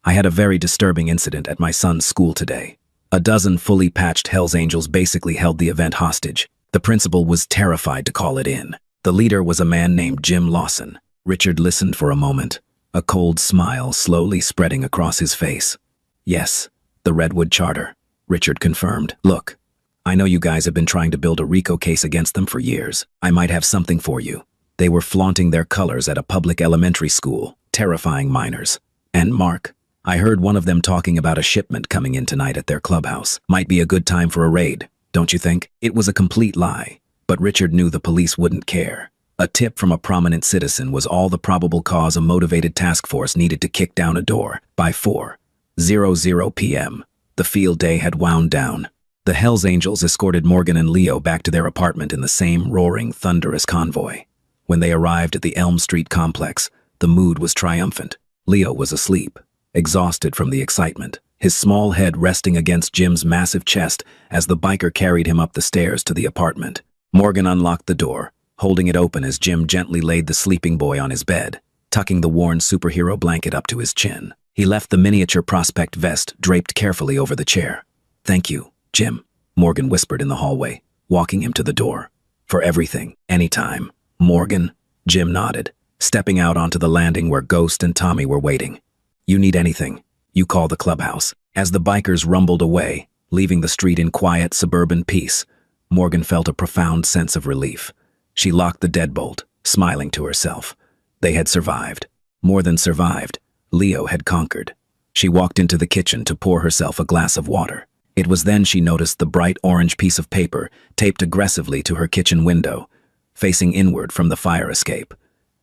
Speaker 1: "I had a very disturbing incident at my son's school today. A dozen fully patched Hells Angels basically held the event hostage. The principal was terrified to call it in. The leader was a man named Jim Lawson." Richard listened for a moment, a cold smile slowly spreading across his face. "Yes, the Redwood Charter," Richard confirmed. "Look, I know you guys have been trying to build a RICO case against them for years. I might have something for you. They were flaunting their colors at a public elementary school, terrifying minors. And Mark, I heard one of them talking about a shipment coming in tonight at their clubhouse. Might be a good time for a raid, don't you think?" It was a complete lie, but Richard knew the police wouldn't care. A tip from a prominent citizen was all the probable cause a motivated task force needed to kick down a door. By 4:00 p.m., the field day had wound down. The Hells Angels escorted Morgan and Leo back to their apartment in the same roaring, thunderous convoy. When they arrived at the Elm Street complex, the mood was triumphant. Leo was asleep, exhausted from the excitement, his small head resting against Jim's massive chest as the biker carried him up the stairs to the apartment. Morgan unlocked the door, holding it open as Jim gently laid the sleeping boy on his bed, tucking the worn superhero blanket up to his chin. He left the miniature prospect vest draped carefully over the chair. "Thank you, Jim," Morgan whispered in the hallway, walking him to the door. "For everything, anytime." "Morgan," Jim nodded, stepping out onto the landing where Ghost and Tommy were waiting. "You need anything, you call the clubhouse." As the bikers rumbled away, leaving the street in quiet suburban peace, Morgan felt a profound sense of relief. She locked the deadbolt, smiling to herself. They had survived. More than survived, Leo had conquered. She walked into the kitchen to pour herself a glass of water. It was then she noticed the bright orange piece of paper taped aggressively to her kitchen window, facing inward from the fire escape.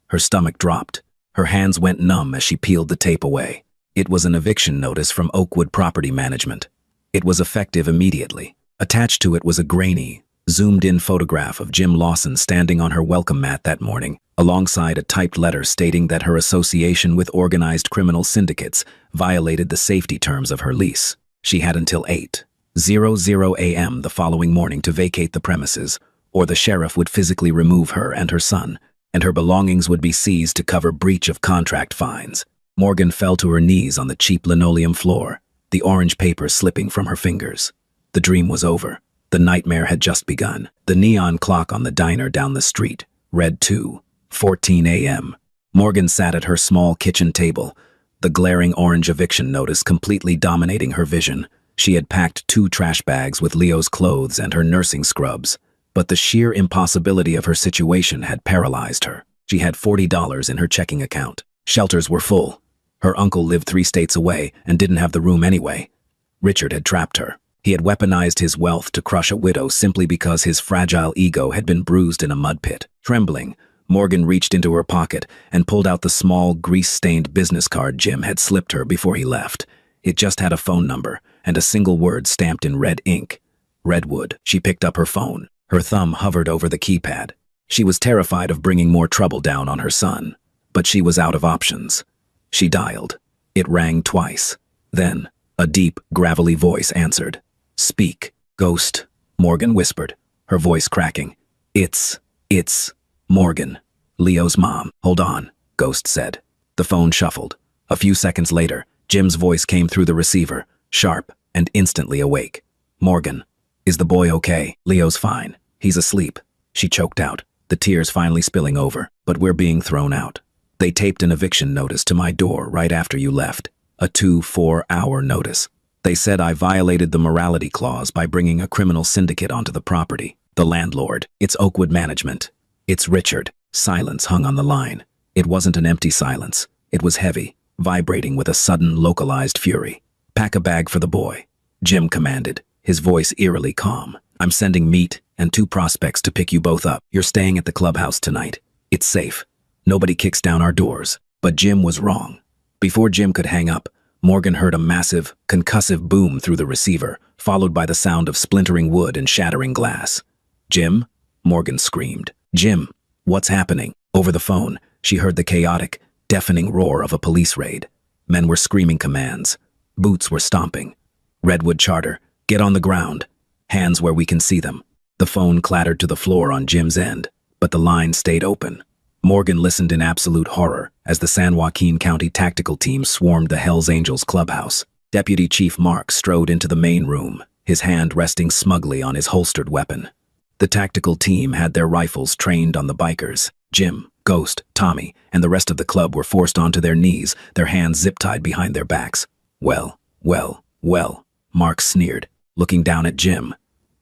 Speaker 1: Her stomach dropped. Her hands went numb as she peeled the tape away. It was an eviction notice from Oakwood Property Management. It was effective immediately. Attached to it was a grainy, zoomed-in photograph of Jim Lawson standing on her welcome mat that morning, alongside a typed letter stating that her association with organized criminal syndicates violated the safety terms of her lease. She had until 8:00 a.m. the following morning to vacate the premises, or the sheriff would physically remove her and her son, and her belongings would be seized to cover breach of contract fines. Morgan fell to her knees on the cheap linoleum floor, the orange paper slipping from her fingers. The dream was over. The nightmare had just begun. The neon clock on the diner down the street read 2:14 a.m. Morgan sat at her small kitchen table, the glaring orange eviction notice completely dominating her vision. She had packed 2 trash bags with Leo's clothes and her nursing scrubs, but the sheer impossibility of her situation had paralyzed her. She had $40 in her checking account. Shelters were full. Her uncle lived 3 states away and didn't have the room anyway. Richard had trapped her. He had weaponized his wealth to crush a widow simply because his fragile ego had been bruised in a mud pit. Trembling, Morgan reached into her pocket and pulled out the small, grease-stained business card Jim had slipped her before he left. It just had a phone number and a single word stamped in red ink. Redwood. She picked up her phone. Her thumb hovered over the keypad. She was terrified of bringing more trouble down on her son, but she was out of options. She dialed. It rang twice. Then, a deep, gravelly voice answered. "Speak, Ghost," Morgan whispered, her voice cracking. It's Morgan, Leo's mom." "Hold on," Ghost said. The phone shuffled. A few seconds later, Jim's voice came through the receiver, sharp and instantly awake. "Morgan, is the boy okay?" "Leo's fine. He's asleep," she choked out, the tears finally spilling over. "But we're being thrown out. They taped an eviction notice to my door right after you left. A 24-hour notice. They said I violated the morality clause by bringing a criminal syndicate onto the property. The landlord. It's Oakwood Management. It's Richard." Silence hung on the line. It wasn't an empty silence. It was heavy, vibrating with a sudden, localized fury. "Pack a bag for the boy," Jim commanded, his voice eerily calm. "I'm sending meat and 2 prospects to pick you both up. You're staying at the clubhouse tonight. It's safe. Nobody kicks down our doors." But Jim was wrong. Before Jim could hang up, Morgan heard a massive, concussive boom through the receiver, followed by the sound of splintering wood and shattering glass. "Jim?" Morgan screamed. "Jim, what's happening?" Over the phone, she heard the chaotic, deafening roar of a police raid. Men were screaming commands. Boots were stomping. "Redwood Charter, get on the ground. Hands where we can see them." The phone clattered to the floor on Jim's end, but the line stayed open. Morgan listened in absolute horror as the San Joaquin County tactical team swarmed the Hells Angels clubhouse. Deputy Chief Mark strode into the main room, his hand resting smugly on his holstered weapon. The tactical team had their rifles trained on the bikers. Jim, Ghost, Tommy, and the rest of the club were forced onto their knees, their hands zip-tied behind their backs. Well, Mark sneered, looking down at Jim.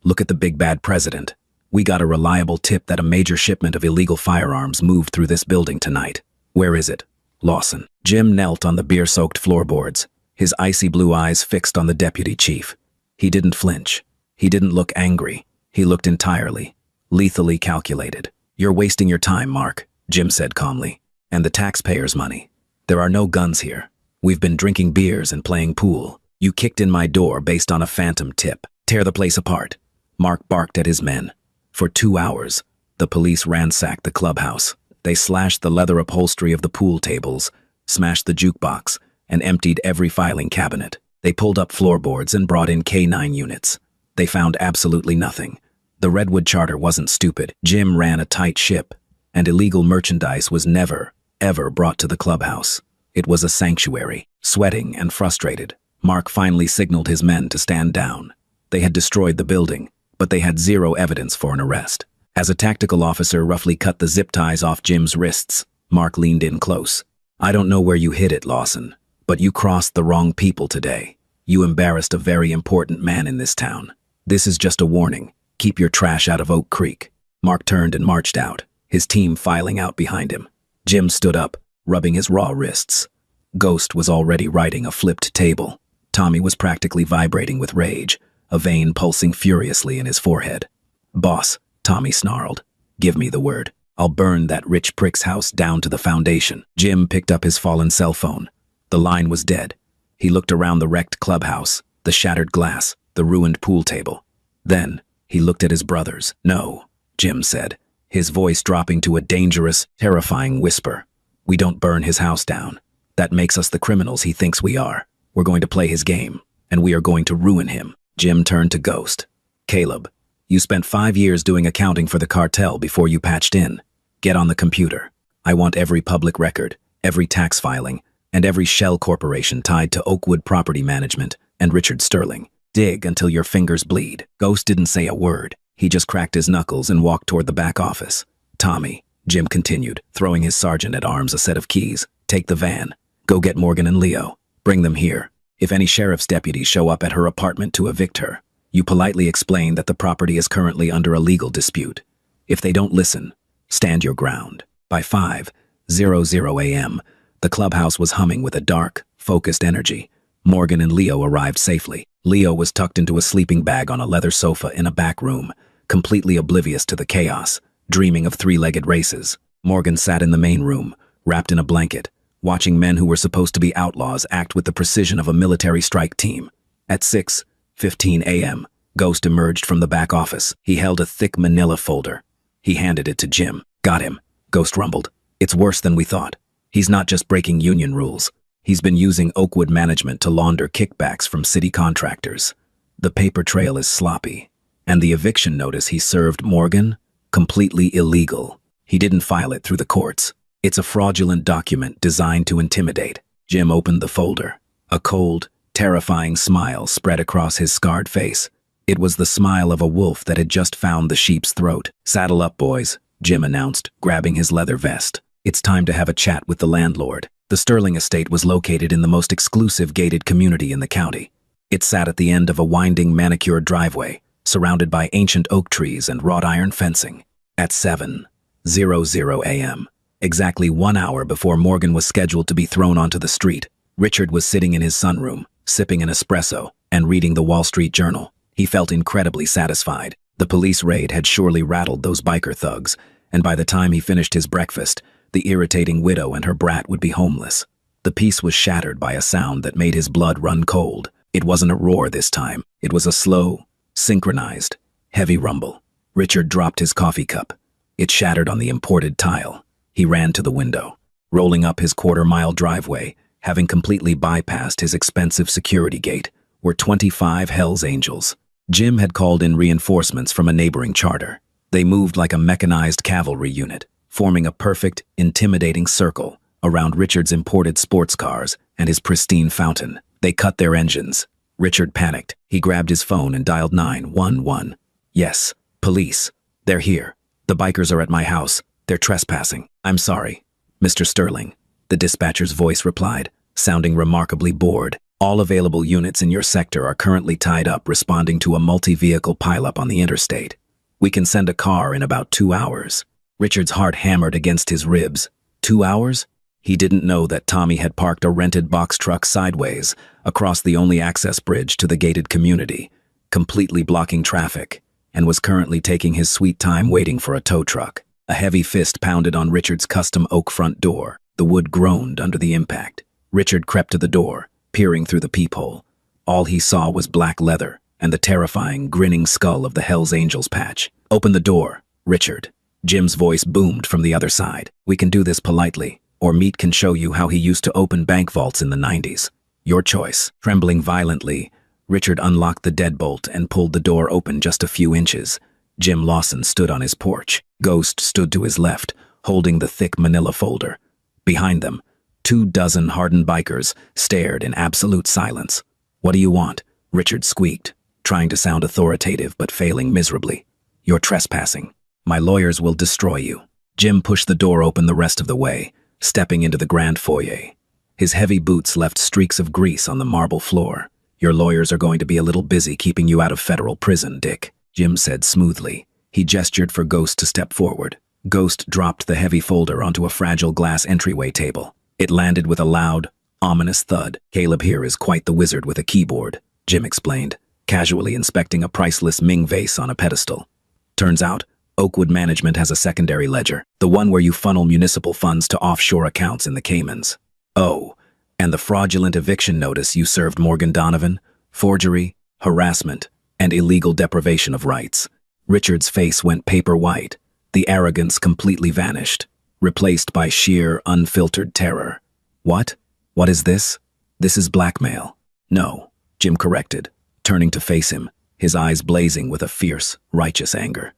Speaker 1: "Look at the big bad president. We got a reliable tip that a major shipment of illegal firearms moved through this building tonight. Where is it?" "Lawson." Jim knelt on the beer-soaked floorboards, his icy blue eyes fixed on the deputy chief. He didn't flinch. He didn't look angry. He looked entirely, lethally calculated. "You're wasting your time, Mark," Jim said calmly. "And the taxpayers' money. There are no guns here. We've been drinking beers and playing pool. You kicked in my door based on a phantom tip. Tear the place apart." Mark barked at his men. For 2 hours, the police ransacked the clubhouse. They slashed the leather upholstery of the pool tables, smashed the jukebox, and emptied every filing cabinet. They pulled up floorboards and brought in K9 units. They found absolutely nothing. The Redwood Charter wasn't stupid. Jim ran a tight ship, and illegal merchandise was never, ever brought to the clubhouse. It was a sanctuary. Sweating and frustrated, Mark finally signaled his men to stand down. They had destroyed the building, but they had zero evidence for an arrest. As a tactical officer roughly cut the zip ties off Jim's wrists, Mark leaned in close. "I don't know where you hid it, Lawson, but you crossed the wrong people today. You embarrassed a very important man in this town. This is just a warning. Keep your trash out of Oak Creek." Mark turned and marched out, his team filing out behind him. Jim stood up, rubbing his raw wrists. Ghost was already riding a flipped table. Tommy was practically vibrating with rage, a vein pulsing furiously in his forehead. "Boss," Tommy snarled, "give me the word. I'll burn that rich prick's house down to the foundation." Jim picked up his fallen cell phone. The line was dead. He looked around the wrecked clubhouse, the shattered glass, the ruined pool table. Then, he looked at his brothers. "No," Jim said, his voice dropping to a dangerous, terrifying whisper. "We don't burn his house down. That makes us the criminals he thinks we are. We're going to play his game, and we are going to ruin him." Jim turned to Ghost. "Caleb, you spent 5 years doing accounting for the cartel before you patched in. Get on the computer. I want every public record, every tax filing, and every shell corporation tied to Oakwood Property Management and Richard Sterling. Dig until your fingers bleed." Ghost didn't say a word. He just cracked his knuckles and walked toward the back office. "Tommy," Jim continued, throwing his sergeant-at-arms a set of keys, "take the van. Go get Morgan and Leo. Bring them here. If any sheriff's deputies show up at her apartment to evict her, you politely explain that the property is currently under a legal dispute. If they don't listen, stand your ground." By 5:00 a.m., the clubhouse was humming with a dark, focused energy. Morgan and Leo arrived safely. Leo was tucked into a sleeping bag on a leather sofa in a back room, completely oblivious to the chaos, dreaming of three-legged races. Morgan sat in the main room, wrapped in a blanket, watching men who were supposed to be outlaws act with the precision of a military strike team. At 6:15 a.m., Ghost emerged from the back office. He held a thick manila folder. He handed it to Jim. "Got him," Ghost rumbled. "It's worse than we thought. He's not just breaking union rules. He's been using Oakwood management to launder kickbacks from city contractors. The paper trail is sloppy, and the eviction notice he served Morgan, completely illegal. He didn't file it through the courts. It's a fraudulent document designed to intimidate." Jim opened the folder. A cold, terrifying smile spread across his scarred face. It was the smile of a wolf that had just found the sheep's throat. "Saddle up, boys," Jim announced, grabbing his leather vest. "It's time to have a chat with the landlord." The Sterling estate was located in the most exclusive gated community in the county. It sat at the end of a winding manicured driveway, surrounded by ancient oak trees and wrought iron fencing. At 7:00 a.m., exactly 1 hour before Morgan was scheduled to be thrown onto the street, Richard was sitting in his sunroom, sipping an espresso and reading the Wall Street Journal. He felt incredibly satisfied. The police raid had surely rattled those biker thugs, and by the time he finished his breakfast, the irritating widow and her brat would be homeless. The peace was shattered by a sound that made his blood run cold. It wasn't a roar this time. It was a slow, synchronized, heavy rumble. Richard dropped his coffee cup. It shattered on the imported tile. He ran to the window. Rolling up his quarter-mile driveway, having completely bypassed his expensive security gate, were 25 Hells Angels. Jim had called in reinforcements from a neighboring charter. They moved like a mechanized cavalry unit, forming a perfect, intimidating circle around Richard's imported sports cars and his pristine fountain. They cut their engines. Richard panicked. He grabbed his phone and dialed 911. "Yes, police. They're here. The bikers are at my house. They're trespassing. I'm sorry, Mr. Sterling," the dispatcher's voice replied, sounding remarkably bored. "All available units in your sector are currently tied up responding to a multi-vehicle pileup on the interstate. We can send a car in about 2 hours. Richard's heart hammered against his ribs. 2 hours? He didn't know that Tommy had parked a rented box truck sideways across the only access bridge to the gated community, completely blocking traffic, and was currently taking his sweet time waiting for a tow truck. A heavy fist pounded on Richard's custom oak front door. The wood groaned under the impact. Richard crept to the door, peering through the peephole. All he saw was black leather and the terrifying, grinning skull of the Hells Angels patch. "Open the door, Richard." Jim's voice boomed from the other side. "We can do this politely, or Meat can show you how he used to open bank vaults in the 90s. Your choice." Trembling violently, Richard unlocked the deadbolt and pulled the door open just a few inches. Jim Lawson stood on his porch. Ghost stood to his left, holding the thick manila folder. Behind them, 24 hardened bikers stared in absolute silence. "What do you want?" Richard squeaked, trying to sound authoritative but failing miserably. "You're trespassing. My lawyers will destroy you." Jim pushed the door open the rest of the way, stepping into the grand foyer. His heavy boots left streaks of grease on the marble floor. "Your lawyers are going to be a little busy keeping you out of federal prison, Dick," Jim said smoothly. He gestured for Ghost to step forward. Ghost dropped the heavy folder onto a fragile glass entryway table. It landed with a loud, ominous thud. "Caleb here is quite the wizard with a keyboard," Jim explained, casually inspecting a priceless Ming vase on a pedestal. "Turns out, Oakwood Management has a secondary ledger, the one where you funnel municipal funds to offshore accounts in the Caymans. Oh, and the fraudulent eviction notice you served Morgan Donovan, forgery, harassment, and illegal deprivation of rights." Richard's face went paper white. The arrogance completely vanished, replaced by sheer, unfiltered terror. "What? What is this?" "This is blackmail." "No," Jim corrected, turning to face him, his eyes blazing with a fierce, righteous anger.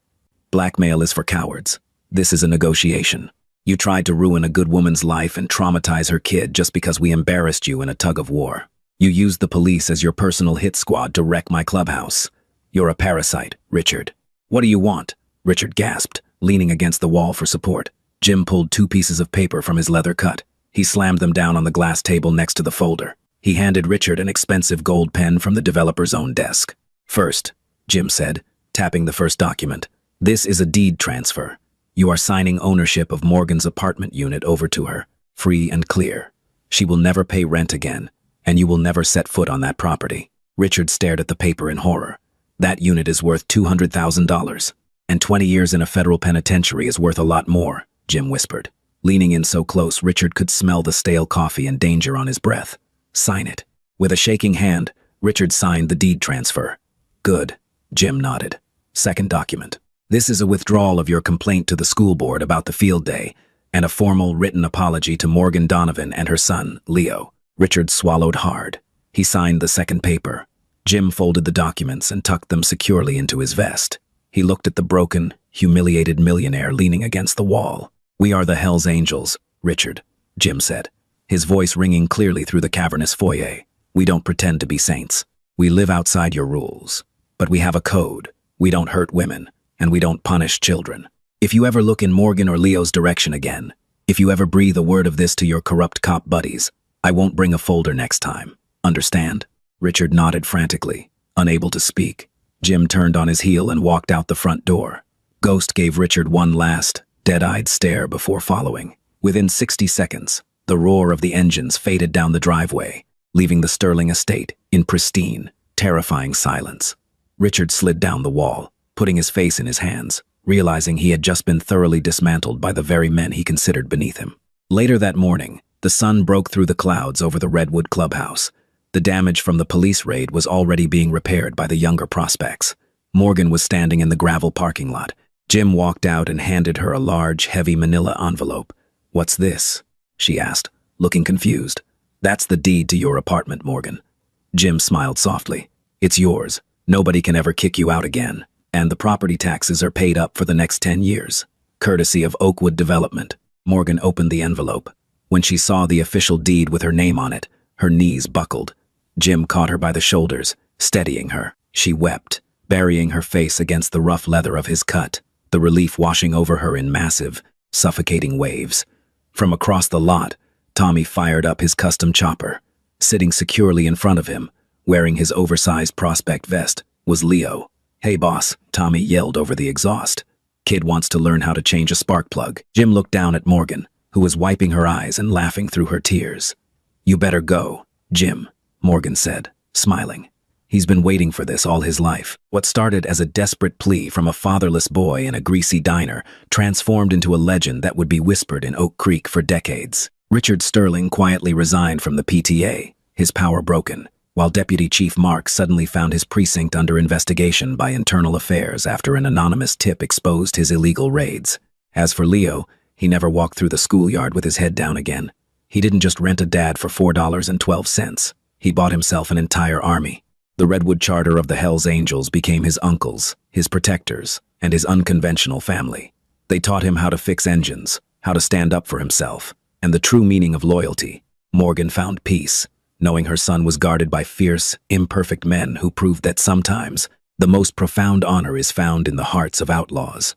Speaker 1: "Blackmail is for cowards. This is a negotiation. You tried to ruin a good woman's life and traumatize her kid just because we embarrassed you in a tug-of-war. You used the police as your personal hit squad to wreck my clubhouse. You're a parasite, Richard." "What do you want?" Richard gasped, leaning against the wall for support. Jim pulled 2 pieces of paper from his leather cut. He slammed them down on the glass table next to the folder. He handed Richard an expensive gold pen from the developer's own desk. "First," Jim said, tapping the first document, "this is a deed transfer. You are signing ownership of Morgan's apartment unit over to her, free and clear. She will never pay rent again, and you will never set foot on that property." Richard stared at the paper in horror. "That unit is worth $200,000, and 20 years in a federal penitentiary is worth a lot more," Jim whispered. Leaning in so close, Richard could smell the stale coffee and danger on his breath. "Sign it." With a shaking hand, Richard signed the deed transfer. "Good," Jim nodded. "Second document. This is a withdrawal of your complaint to the school board about the field day, and a formal written apology to Morgan Donovan and her son, Leo." Richard swallowed hard. He signed the second paper. Jim folded the documents and tucked them securely into his vest. He looked at the broken, humiliated millionaire leaning against the wall. "We are the Hells Angels, Richard," Jim said, his voice ringing clearly through the cavernous foyer. "We don't pretend to be saints. We live outside your rules. But we have a code. We don't hurt women, and we don't punish children. If you ever look in Morgan or Leo's direction again, if you ever breathe a word of this to your corrupt cop buddies, I won't bring a folder next time. Understand?" Richard nodded frantically, unable to speak. Jim turned on his heel and walked out the front door. Ghost gave Richard one last, dead-eyed stare before following. Within 60 seconds, the roar of the engines faded down the driveway, leaving the Sterling estate in pristine, terrifying silence. Richard slid down the wall, putting his face in his hands, realizing he had just been thoroughly dismantled by the very men he considered beneath him. Later that morning, the sun broke through the clouds over the Redwood clubhouse. The damage from the police raid was already being repaired by the younger prospects. Morgan was standing in the gravel parking lot. Jim walked out and handed her a large, heavy manila envelope. "What's this?" she asked, looking confused. "That's the deed to your apartment, Morgan." Jim smiled softly. "It's yours. Nobody can ever kick you out again. And the property taxes are paid up for the next 10 years. Courtesy of Oakwood Development." Morgan opened the envelope. When she saw the official deed with her name on it, her knees buckled. Jim caught her by the shoulders, steadying her. She wept, burying her face against the rough leather of his cut, the relief washing over her in massive, suffocating waves. From across the lot, Tommy fired up his custom chopper. Sitting securely in front of him, wearing his oversized prospect vest, was Leo. "Hey boss," Tommy yelled over the exhaust. "Kid wants to learn how to change a spark plug." Jim looked down at Morgan, who was wiping her eyes and laughing through her tears. "You better go, Jim," Morgan said, smiling. He's been waiting for this all his life. What started as a desperate plea from a fatherless boy in a greasy diner transformed into a legend that would be whispered in Oak Creek for decades. Richard Sterling quietly resigned from the PTA, his power broken, while Deputy Chief Mark suddenly found his precinct under investigation by Internal Affairs after an anonymous tip exposed his illegal raids. As for Leo, he never walked through the schoolyard with his head down again. He didn't just rent a dad for $4.12. He bought himself an entire army. The Redwood Charter of the Hells Angels became his uncles, his protectors, and his unconventional family. They taught him how to fix engines, how to stand up for himself, and the true meaning of loyalty. Morgan found peace, knowing her son was guarded by fierce, imperfect men who proved that sometimes the most profound honor is found in the hearts of outlaws.